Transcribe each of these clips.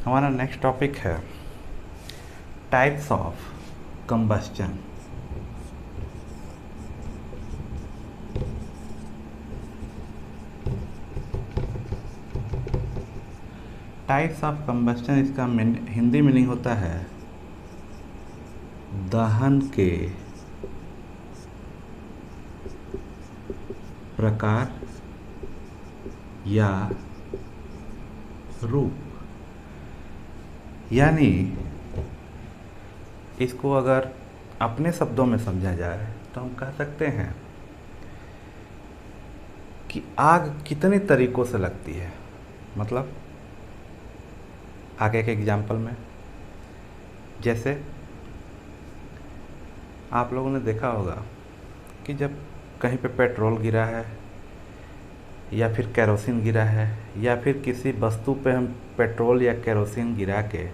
हमारा next topic है types of combustion. Types of combustion, इसका हिंदी मीनिंग होता है दहन के प्रकार या रूप। यानी इसको अगर अपने शब्दों में समझा जाए तो हम कह सकते हैं कि आग कितने तरीकों से लगती है। मतलब आगे के एग्जाम्पल में, जैसे आप लोगों ने देखा होगा कि जब कहीं पे पेट्रोल गिरा है या फिर केरोसिन गिरा है या फिर किसी वस्तु पे हम पेट्रोल या केरोसिन गिरा के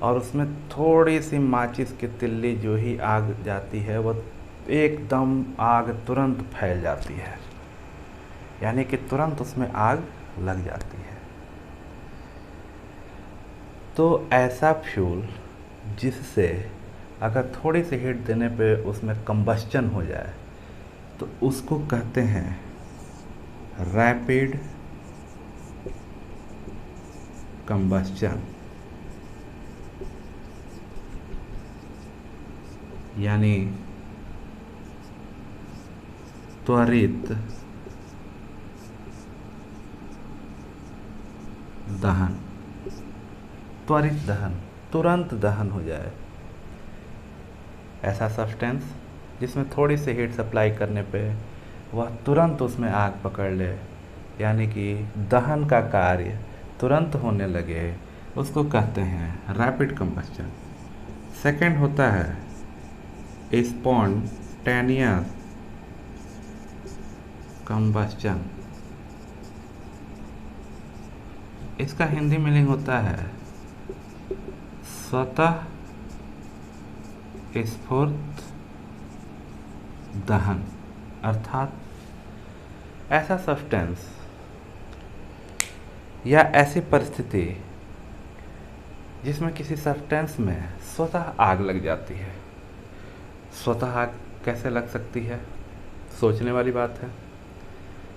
और उसमें थोड़ी सी माचिस की तिल्ली जो ही आग जाती है वो एकदम आग तुरंत फैल जाती है, यानी कि तुरंत उसमें आग लग जाती है। तो ऐसा फ्यूल जिससे अगर थोड़ी सी हीट देने पे उसमें कंबस्चन हो जाए तो उसको कहते हैं रैपिड कंबस्चन, यानी त्वरित दहन। त्वरित दहन, तुरंत दहन हो जाए, ऐसा सब्सटेंस जिसमें थोड़ी सी हीट सप्लाई करने पे वह तुरंत उसमें आग पकड़ ले, यानी कि दहन का कार्य तुरंत होने लगे, उसको कहते हैं रैपिड कंबस्चन। सेकंड होता है स्पॉन्टेनियस कंबस्चन। इसका हिंदी मीनिंग होता है स्वतः स्फूर्त दहन, अर्थात ऐसा सब्सटेंस या ऐसी परिस्थिति जिसमें किसी सब्सटेंस में स्वतः आग लग जाती है। स्वतः आग कैसे लग सकती है, सोचने वाली बात है।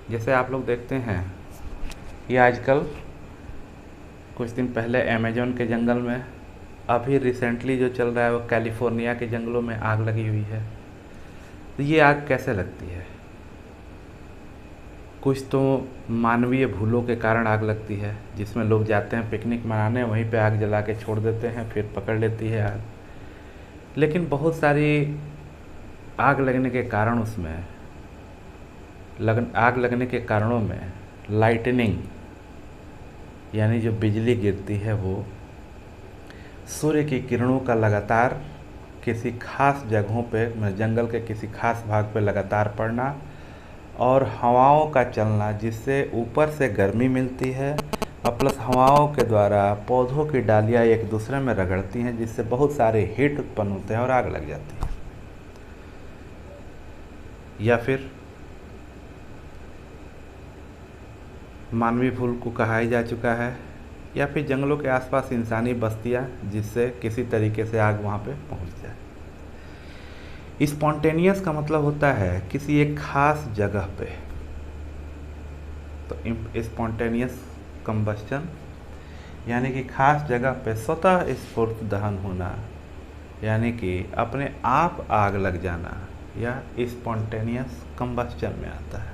जैसे आप लोग देखते हैं ये आजकल कुछ दिन पहले अमेज़न के जंगल में, अभी रिसेंटली जो चल रहा है वो कैलिफोर्निया के जंगलों में आग लगी हुई है। तो ये आग कैसे लगती है? कुछ तो मानवीय भूलों के कारण आग लगती है, जिसमें लोग जाते हैं पिकनिक मनाने, वहीं पे आग जला के छोड़ देते हैं, फिर पकड़ लेती है आग। लेकिन बहुत सारी आग लगने के कारण उसमें आग लगने के कारणों में लाइटनिंग, यानी जो बिजली गिरती है वो सूर्य की किरणों का लगातार किसी खास जगहों पे, जंगल के किसी खास भाग पे लगातार पड़ना, और हवाओं का चलना जिससे ऊपर से गर्मी मिलती है और प्लस हवाओं के द्वारा पौधों की डालियाँ एक दूसरे में रगड़ती हैं, जिससे बहुत सारे हीट उत्पन्न होते हैं और आग लग जाती है। या फिर मानवीय भूल को कहा ही जा चुका है, या फिर जंगलों के आसपास इंसानी बस्तियां जिससे किसी तरीके से आग वहाँ पे पहुँच जाए। स्पॉन्टेनियस का मतलब होता है किसी एक खास जगह पे। तो स्पॉन्टेनियस कंबस्चन यानी कि खास जगह पे स्वतः स्फूर्त दहन होना, यानी कि अपने आप आग लग जाना, या स्पॉन्टेनियस कंबस्चन में आता है।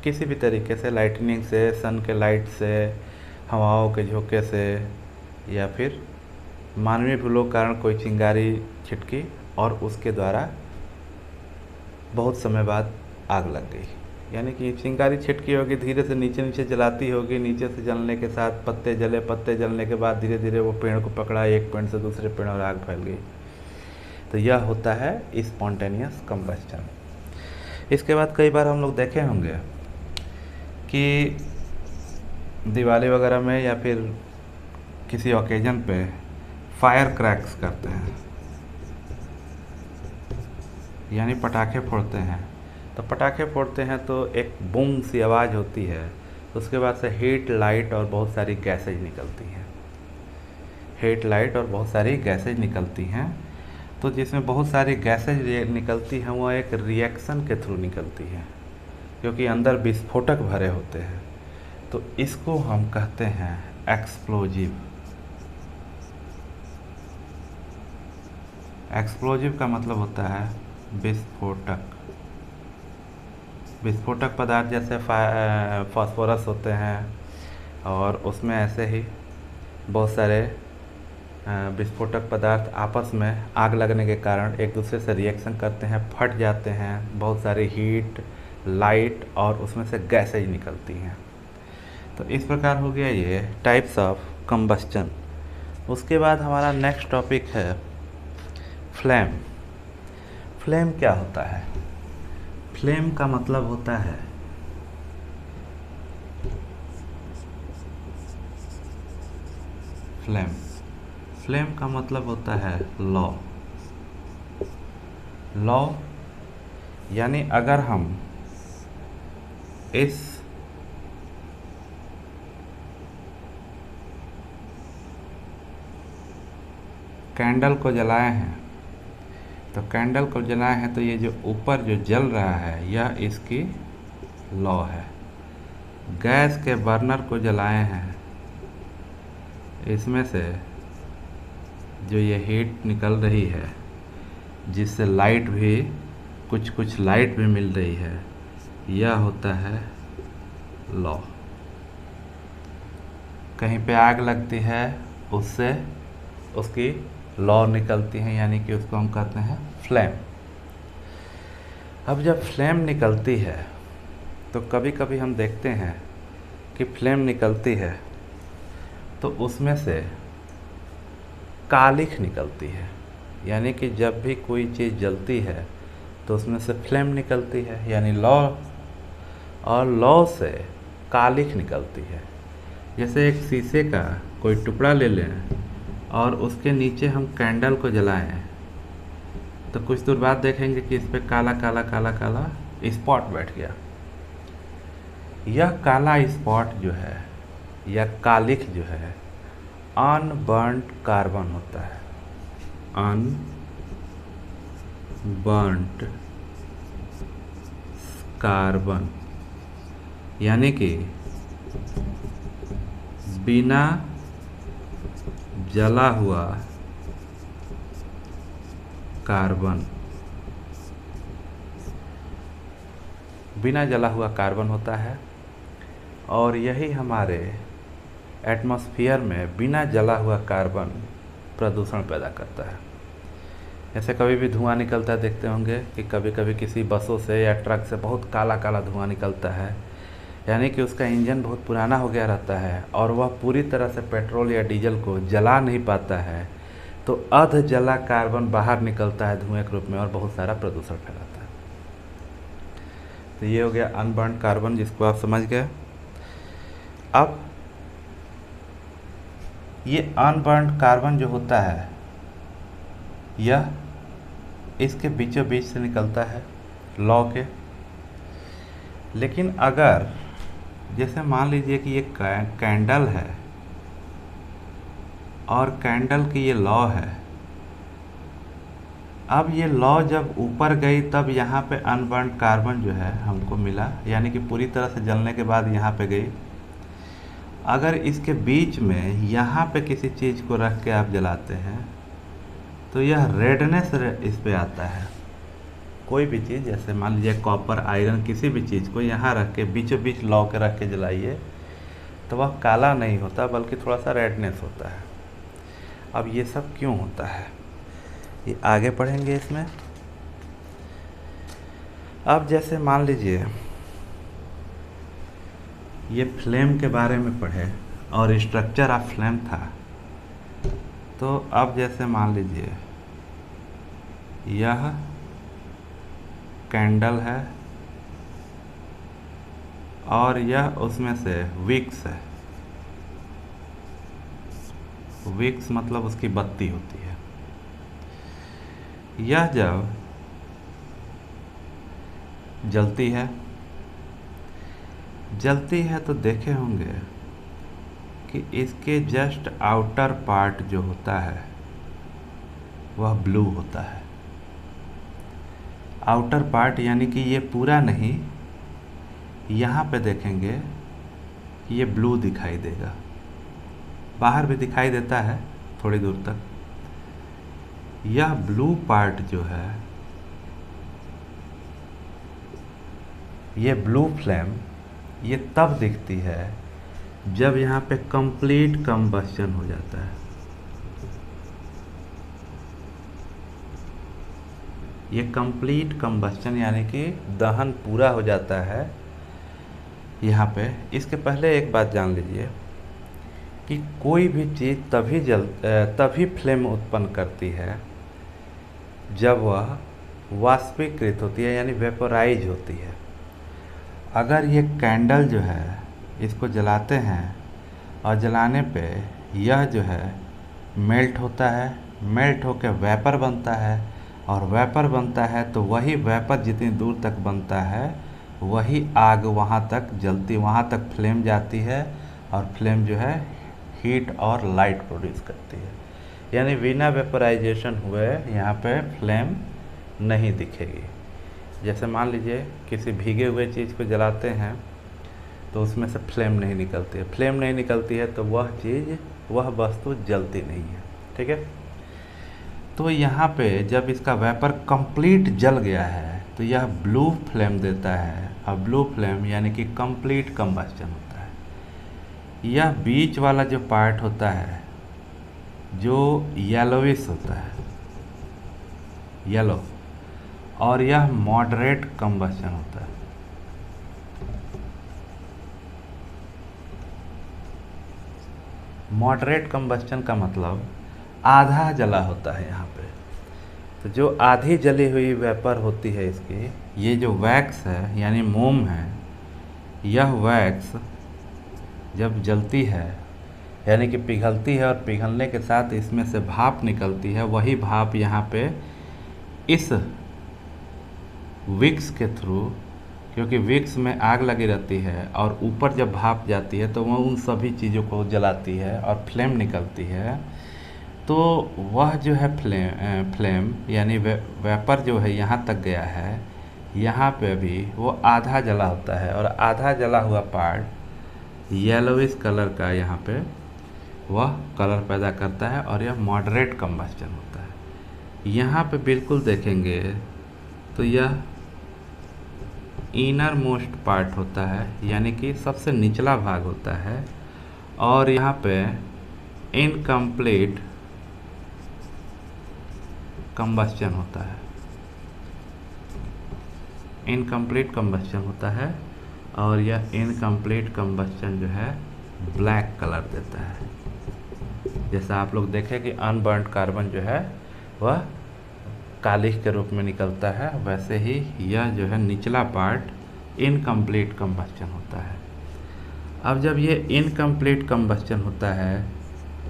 किसी भी तरीके से, लाइटनिंग से, सन के लाइट से, हवाओं के झोंके से, या फिर मानवीय भूलों के कारण कोई चिंगारी छिटकी और उसके द्वारा बहुत समय बाद आग लग गई। यानी कि चिंगारी छिटकी होगी, धीरे से नीचे नीचे जलाती होगी, नीचे से जलने के साथ पत्ते जले, पत्ते जलने के बाद धीरे धीरे वो पेड़ को पकड़ा, एक पेड़ से दूसरे पेड़ और आग फैल गई। तो यह होता है स्पॉन्टेनियस कंबस्चन। इसके बाद कई बार हम लोग देखे होंगे कि दिवाली वगैरह में या फिर किसी ओकेजन पे फायर क्रैक्स करते हैं, यानी पटाखे फोड़ते हैं। तो पटाखे फोड़ते हैं तो एक बूम सी आवाज़ होती है, उसके बाद से हीट, लाइट और बहुत सारी गैसेज निकलती हैं। हेडलाइट और बहुत सारी गैसेज निकलती हैं। तो जिसमें बहुत सारी गैसेज निकलती हैं वो एक रिएक्शन के थ्रू निकलती हैं, क्योंकि अंदर विस्फोटक भरे होते हैं। तो इसको हम कहते हैं एक्सप्लोजिव। एक्सप्लोजिव का मतलब होता है विस्फोटक। विस्फोटक पदार्थ जैसे फास्फोरस होते हैं, और उसमें ऐसे ही बहुत सारे विस्फोटक पदार्थ आपस में आग लगने के कारण एक दूसरे से रिएक्शन करते हैं, फट जाते हैं, बहुत सारी हीट, लाइट और उसमें से गैसेज निकलती हैं। तो इस प्रकार हो गया ये टाइप्स ऑफ कंबस्चन। उसके बाद हमारा नेक्स्ट टॉपिक है फ्लेम। फ्लेम क्या होता है? फ्लेम का मतलब होता है फ्लेम। फ्लेम का मतलब होता है लॉ। लॉ यानी अगर हम इस कैंडल को जलाए हैं, तो कैंडल को जलाए हैं तो ये जो ऊपर जो जल रहा है यह इसकी लॉ है। गैस के बर्नर को जलाए हैं, इसमें से जो ये हीट निकल रही है जिससे लाइट भी कुछ लाइट भी मिल रही है, यह होता है लॉ। कहीं पे आग लगती है उससे उसकी लॉ निकलती है, यानी कि उसको हम कहते हैं फ्लेम। अब जब फ्लेम निकलती है तो कभी कभी हम देखते हैं कि फ्लेम निकलती है तो उसमें से कालिख निकलती है, यानी कि जब भी कोई चीज़ जलती है तो उसमें से फ्लेम निकलती है, यानी लौ, और लौ से कालिख निकलती है। जैसे एक शीशे का कोई टुकड़ा ले लें और उसके नीचे हम कैंडल को जलाएं तो कुछ देर बाद देखेंगे कि इस पर काला काला काला काला स्पॉट बैठ गया। यह काला स्पॉट जो है या कालिख जो है अनबर्न्ड कार्बन होता है। अनबर्न्ड कार्बन यानी कि बिना जला हुआ कार्बन, बिना जला हुआ कार्बन होता है। और यही हमारे एटमॉस्फेयर में बिना जला हुआ कार्बन प्रदूषण पैदा करता है। जैसे कभी भी धुआं निकलता है, देखते होंगे कि कभी कभी किसी बसों से या ट्रक से बहुत काला काला धुआं निकलता है, यानी कि उसका इंजन बहुत पुराना हो गया रहता है और वह पूरी तरह से पेट्रोल या डीजल को जला नहीं पाता है, तो अध जला कार्बन बाहर निकलता है धुएं के रूप में और बहुत सारा प्रदूषण फैलाता है। तो ये हो गया अनबर्न्ड कार्बन, जिसको आप समझ गए। अब ये अनबर्न्ड कार्बन जो होता है यह इसके बीचों बीच से निकलता है लौ के। लेकिन अगर जैसे मान लीजिए कि ये कैंडल है और कैंडल की ये लौ है, अब ये लौ जब ऊपर गई तब यहाँ पे अनबर्न्ड कार्बन जो है हमको मिला, यानी कि पूरी तरह से जलने के बाद यहाँ पे गई। अगर इसके बीच में यहाँ पे किसी चीज़ को रख के आप जलाते हैं तो यह रेडनेस इस पे आता है। कोई भी चीज़, जैसे मान लीजिए कॉपर, आयरन, किसी भी चीज़ को यहाँ रख के बीचों बीच लौ के रख के जलाइए तो वह काला नहीं होता बल्कि थोड़ा सा रेडनेस होता है। अब ये सब क्यों होता है ये आगे पढ़ेंगे इसमें। अब जैसे मान लीजिए ये फ्लेम के बारे में पढ़े और स्ट्रक्चर ऑफ फ्लेम था, तो अब जैसे मान लीजिए यह कैंडल है और यह उसमें से विक्स है। विक्स मतलब उसकी बत्ती होती है। यह जब जलती है तो देखे होंगे कि इसके जस्ट आउटर पार्ट जो होता है वह ब्लू होता है। आउटर पार्ट यानी कि ये पूरा नहीं, यहाँ पे देखेंगे ये ब्लू दिखाई देगा, बाहर भी दिखाई देता है थोड़ी दूर तक। यह ब्लू पार्ट जो है, ये ब्लू फ्लेम, ये तब दिखती है जब यहाँ पे कंप्लीट कंबस्शन हो जाता है। ये कंप्लीट कंबस्शन यानी कि दहन पूरा हो जाता है यहाँ पे। इसके पहले एक बात जान लीजिए कि कोई भी चीज़ तभी फ्लेम उत्पन्न करती है जब वह वाष्पीकृत होती है, यानी वेपोराइज होती है। अगर ये कैंडल जो है इसको जलाते हैं और जलाने पे यह जो है मेल्ट होता है, मेल्ट होकर वेपर बनता है, और वेपर बनता है तो वही वेपर जितनी दूर तक बनता है वही आग वहाँ तक जलती, वहाँ तक फ्लेम जाती है, और फ्लेम जो है हीट और लाइट प्रोड्यूस करती है। यानी बिना वेपराइजेशन हुए यहाँ पे फ्लेम नहीं दिखेगी। जैसे मान लीजिए किसी भीगे हुए चीज़ को जलाते हैं तो उसमें से फ्लेम नहीं निकलती है, फ्लेम नहीं निकलती है तो वह चीज़, वह वस्तु जलती नहीं है। ठीक है, तो यहाँ पे जब इसका वेपर कंप्लीट जल गया है तो यह ब्लू फ्लेम देता है, और ब्लू फ्लेम यानी कि कंप्लीट कंबस्शन होता है। यह बीच वाला जो पार्ट होता है जो येलोविश होता है, येलो, और यह मॉडरेट कंबस्शन होता है। मॉडरेट कंबस्शन का मतलब आधा जला होता है यहाँ पे। तो जो आधी जली हुई वेपर होती है इसकी, ये जो वैक्स है यानी मोम है, यह वैक्स जब जलती है यानी कि पिघलती है, और पिघलने के साथ इसमें से भाप निकलती है, वही भाप यहाँ पे इस विक्स के थ्रू, क्योंकि विक्स में आग लगी रहती है और ऊपर जब भाप जाती है तो वह उन सभी चीज़ों को जलाती है और फ्लेम निकलती है। तो वह जो है फ्लेम यानी वेपर जो है यहाँ तक गया है, यहाँ पे भी वो आधा जला होता है, और आधा जला हुआ पार्ट येलोविश कलर का यहाँ पे वह कलर पैदा करता है, और यह मॉडरेट कंबस्शन होता है। यहाँ पे बिल्कुल देखेंगे तो यह इनर मोस्ट पार्ट होता है, यानी कि सबसे निचला भाग होता है, और यहाँ पे इनकम्प्लीट कंबस्शन होता है, इनकम्प्लीट कंबस्शन होता है, और यह इनकम्प्लीट कंबस्शन जो है ब्लैक कलर देता है। जैसा आप लोग देखें कि अनबर्न्ड कार्बन जो है वह कालिख के रूप में निकलता है, वैसे ही यह जो है निचला पार्ट इनकम्प्लीट कंबस्शन होता है। अब जब ये इनकम्प्लीट कंबस्शन होता है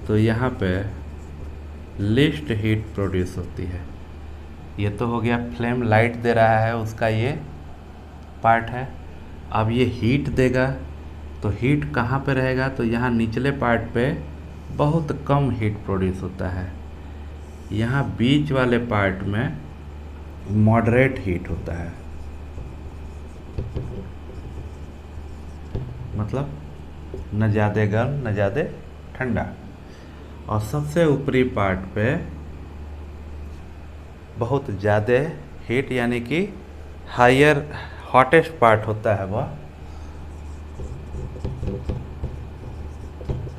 तो यहाँ पे लीस्ट हीट प्रोड्यूस होती है। ये तो हो गया फ्लेम लाइट दे रहा है उसका ये पार्ट है। अब ये हीट देगा तो हीट कहाँ पे रहेगा, तो यहाँ निचले पार्ट पे बहुत कम हीट प्रोड्यूस होता है। यहाँ बीच वाले पार्ट में मॉडरेट हीट होता है, मतलब न ज़्यादा गर्म न ज़्यादा ठंडा, और सबसे ऊपरी पार्ट पे बहुत ज़्यादा हीट यानी कि हायर हॉटेस्ट पार्ट होता है, वह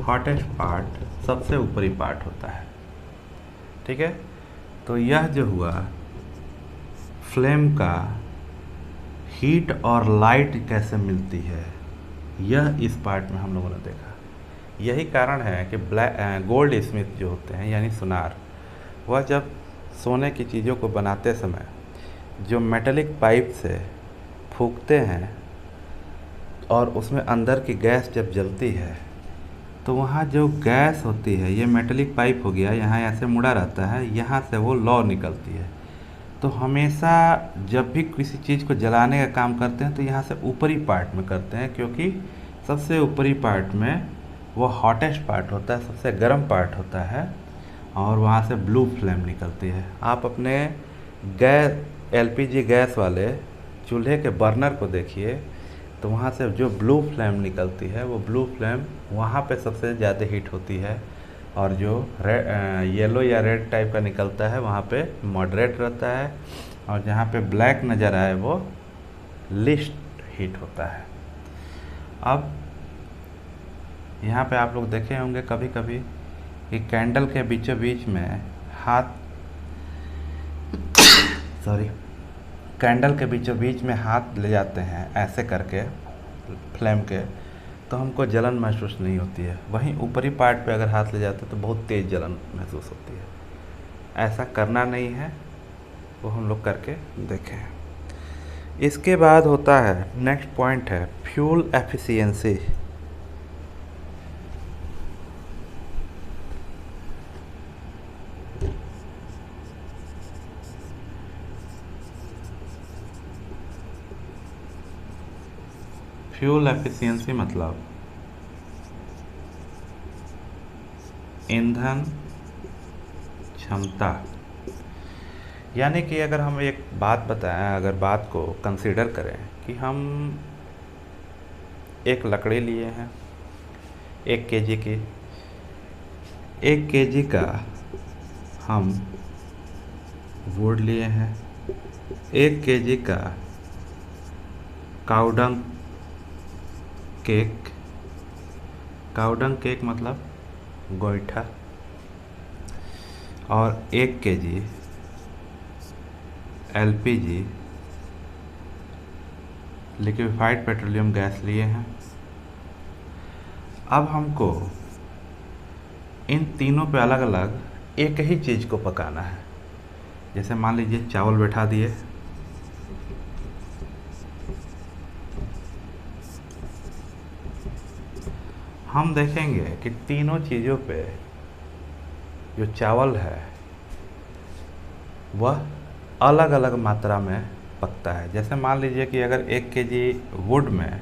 हॉटेस्ट पार्ट सबसे ऊपरी पार्ट होता है। ठीक है, तो यह जो हुआ फ्लेम का हीट और लाइट कैसे मिलती है, यह इस पार्ट में हम लोगों ने देखा। यही कारण है कि गोल्ड स्मिथ जो होते हैं यानी सुनार, वह जब सोने की चीज़ों को बनाते समय जो मेटेलिक पाइप से फूंकते हैं और उसमें अंदर की गैस जब जलती है तो वहाँ जो गैस होती है, ये मेटेलिक पाइप हो गया, यहाँ ऐसे मुड़ा रहता है, यहाँ से वो लौ निकलती है। तो हमेशा जब भी किसी चीज़ को जलाने का काम करते हैं तो यहाँ से ऊपरी पार्ट में करते हैं, क्योंकि सबसे ऊपरी पार्ट में वो हॉटेस्ट पार्ट होता है, सबसे गर्म पार्ट होता है, और वहाँ से ब्लू फ्लेम निकलती है। आप अपने गैस एलपीजी गैस वाले चूल्हे के बर्नर को देखिए, तो वहाँ से जो ब्लू फ्लेम निकलती है, वो ब्लू फ्लेम वहाँ पे सबसे ज़्यादा हीट होती है, और जो येलो या रेड टाइप का निकलता है वहाँ पे मॉडरेट रहता है, और जहाँ पे ब्लैक नज़र आए वो लिस्ट हीट होता है। अब यहाँ पे आप लोग देखे होंगे कभी कभी कि कैंडल के बीचों बीच में हाथ कैंडल के बीचों बीच में हाथ ले जाते हैं ऐसे करके फ्लेम के, तो हमको जलन महसूस नहीं होती है। वहीं ऊपरी पार्ट पे अगर हाथ ले जाते हैं तो बहुत तेज़ जलन महसूस होती है। ऐसा करना नहीं है, वो हम लोग करके देखें। इसके बाद होता है, नेक्स्ट पॉइंट है फ्यूल एफिशिएंसी। फ्यूल एफिशिएंसी मतलब ईंधन क्षमता। यानी कि अगर हम एक बात बताएं, अगर बात को कंसीडर करें कि हम एक लकड़ी लिए हैं 1 kg की, 1 kg का हम वुड लिए हैं, 1 kg का काउडंग केक, काउडंग केक मतलब गोईठा, और 1 kg LPG liquefied petroleum gas लिए हैं। अब हमको इन तीनों पे अलग अलग एक ही चीज़ को पकाना है। जैसे मान लीजिए चावल बैठा दिए, हम देखेंगे कि तीनों चीज़ों पे जो चावल है वह अलग अलग मात्रा में पकता है। जैसे मान लीजिए कि अगर 1 kg वुड में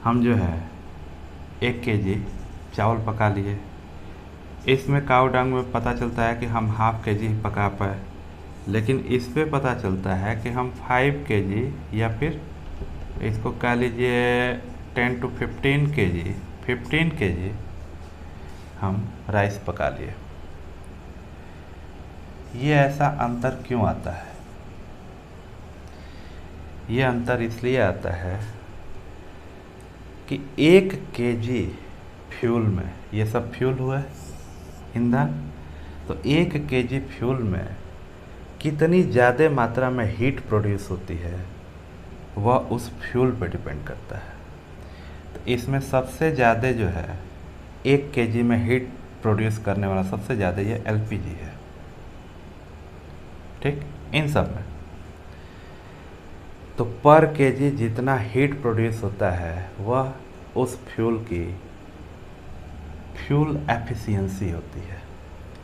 हम जो है 1 kg चावल पका लिए, इसमें काऊ डंग में पता चलता है कि हम ½ kg पका पाए, लेकिन इस पे पता चलता है कि हम 5 kg या फिर इसको कह लीजिए 10 to 15 kg हम राइस पका लिए। ये ऐसा अंतर क्यों आता है? ये अंतर इसलिए आता है कि 1 kg फ्यूल में, ये सब फ्यूल हुआ ईंधन, तो 1 kg फ्यूल में कितनी ज़्यादा मात्रा में हीट प्रोड्यूस होती है वह उस फ्यूल पर डिपेंड करता है। तो इसमें सबसे ज़्यादा जो है 1 kg में हीट प्रोड्यूस करने वाला सबसे ज़्यादा ये एलपीजी है। ठीक, इन सब में तो पर केजी जितना हीट प्रोड्यूस होता है वह उस फ्यूल की फ्यूल एफिशिएंसी होती है,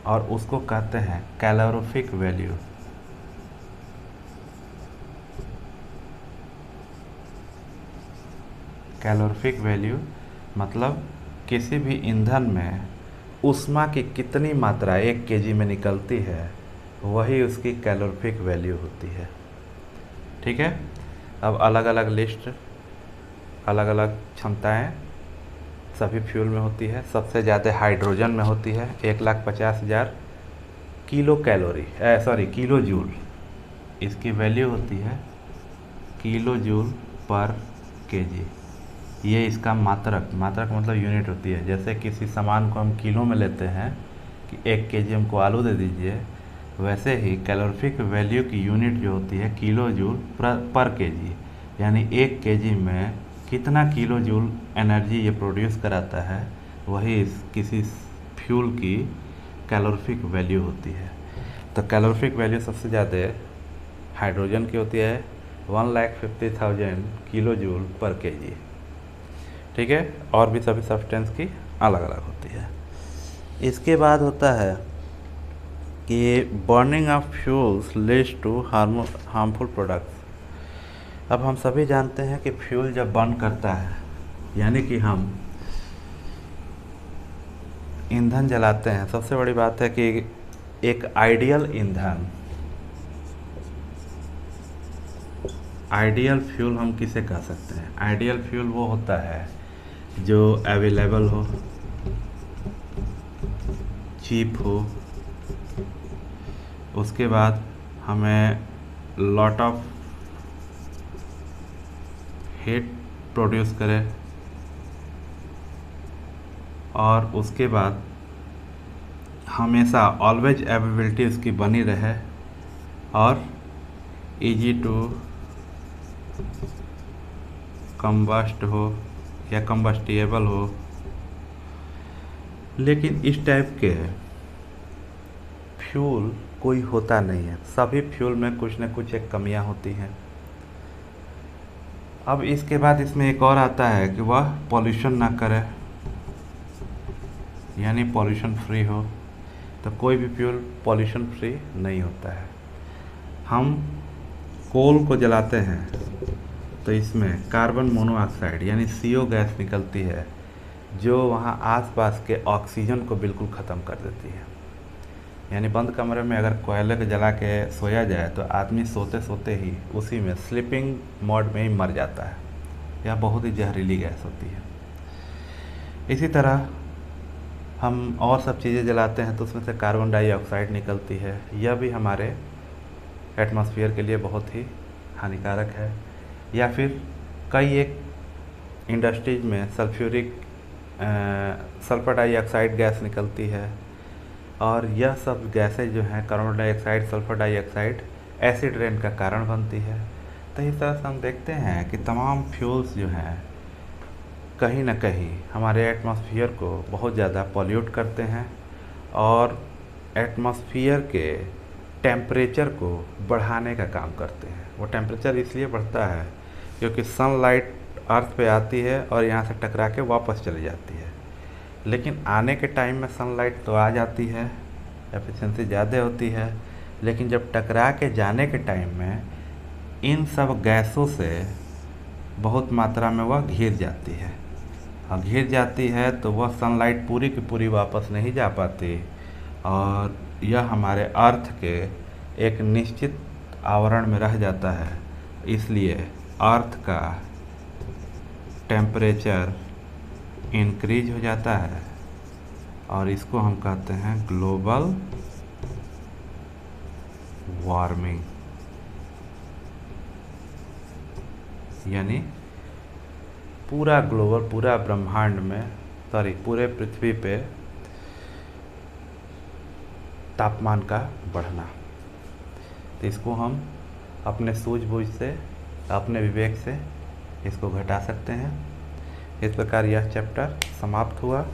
और उसको कहते हैं कैलोरीफिक वैल्यू। कैलोरीफिक वैल्यू मतलब किसी भी ईंधन में ऊष्मा की कितनी मात्रा 1 kg में निकलती है, वही उसकी कैलोरीफिक वैल्यू होती है। ठीक है, अब अलग अलग लिस्ट, अलग अलग क्षमताएं सभी फ्यूल में होती है। सबसे ज़्यादा हाइड्रोजन में होती है, 1,50,000 किलो कैलोरी, किलो जूल इसकी वैल्यू होती है, किलो जूल पर केजी। ये इसका मात्रक मतलब यूनिट होती है। जैसे किसी सामान को हम किलो में लेते हैं कि 1 kg हमको आलू दे दीजिए, वैसे ही कैलोरीफिक वैल्यू की यूनिट जो होती है किलो जूल पर केजी, यानी 1 kg में कितना किलो जूल एनर्जी ये प्रोड्यूस कराता है, वही किसी फ्यूल की कैलोरीफिक वैल्यू होती है। तो कैलोरीफिक वैल्यू सबसे ज़्यादा हाइड्रोजन की होती है, 1,50,000 किलो जूल पर केजी। ठीक है, और भी सभी सब्सटेंस की अलग अलग होती है। इसके बाद होता है कि burning of fuels leads to harmful products. अब हम सभी जानते हैं कि फ्यूल जब बर्न करता है, यानी कि हम ईंधन जलाते हैं, सबसे बड़ी बात है कि एक आइडियल ईंधन, आइडियल फ्यूल हम किसे कह सकते हैं? आइडियल फ्यूल वो होता है जो अवेलेबल हो, चीप हो, उसके बाद हमें लॉट ऑफ हीट प्रोड्यूस करे, और उसके बाद हमेशा ऑलवेज अवेलेबिलिटी उसकी बनी रहे, और इजी टू कंबस्ट हो या कंबस्टिएबल हो। लेकिन इस टाइप के फ्यूल कोई होता नहीं है, सभी फ्यूल में कुछ न कुछ एक कमियां होती हैं। अब इसके बाद इसमें एक और आता है कि वह पॉल्यूशन ना करे, यानी पॉल्यूशन फ्री हो। तो कोई भी फ्यूल पॉल्यूशन फ्री नहीं होता है। हम कोल को जलाते हैं तो इसमें कार्बन मोनोऑक्साइड यानी CO गैस निकलती है, जो वहाँ आसपास के ऑक्सीजन को बिल्कुल ख़त्म कर देती है। यानी बंद कमरे में अगर कोयले को जला के सोया जाए तो आदमी सोते सोते ही उसी में स्लीपिंग मोड में ही मर जाता है। यह बहुत ही जहरीली गैस होती है। इसी तरह हम और सब चीज़ें जलाते हैं तो उसमें से कार्बन डाइऑक्साइड निकलती है, यह भी हमारे एटमॉस्फेयर के लिए बहुत ही हानिकारक है। या फिर कई एक इंडस्ट्रीज में सल्फर डाइऑक्साइड गैस निकलती है, और यह सब गैसें जो हैं carbon dioxide, sulphur dioxide acid rain का कारण बनती है। तो इस तरह से हम देखते हैं कि तमाम फ्यूल्स जो हैं कहीं ना कहीं हमारे एटमॉस्फेयर को बहुत ज़्यादा पॉल्यूट करते हैं, और एटमॉस्फेयर के टेम्परेचर को बढ़ाने का काम करते हैं। वो टेम्परेचर इसलिए बढ़ता है क्योंकि सनलाइट अर्थ पे आती है और यहाँ से टकरा के वापस चली जाती है। लेकिन आने के टाइम में सनलाइट तो आ जाती है, एफिशिएंसी ज़्यादा होती है, लेकिन जब टकरा के जाने के टाइम में इन सब गैसों से बहुत मात्रा में वह घिर जाती है, और घिर जाती है तो वह सनलाइट पूरी की पूरी वापस नहीं जा पाती, और यह हमारे अर्थ के एक निश्चित आवरण में रह जाता है। इसलिए अर्थ का टेम्परेचर इंक्रीज हो जाता है, और इसको हम कहते हैं ग्लोबल वार्मिंग। यानी पूरा ग्लोबल, पूरा ब्रह्मांड में, पूरे पृथ्वी पे तापमान का बढ़ना। तो इसको हम अपने सूझबूझ से, अपने विवेक से इसको घटा सकते हैं। इस प्रकार यह चैप्टर समाप्त हुआ।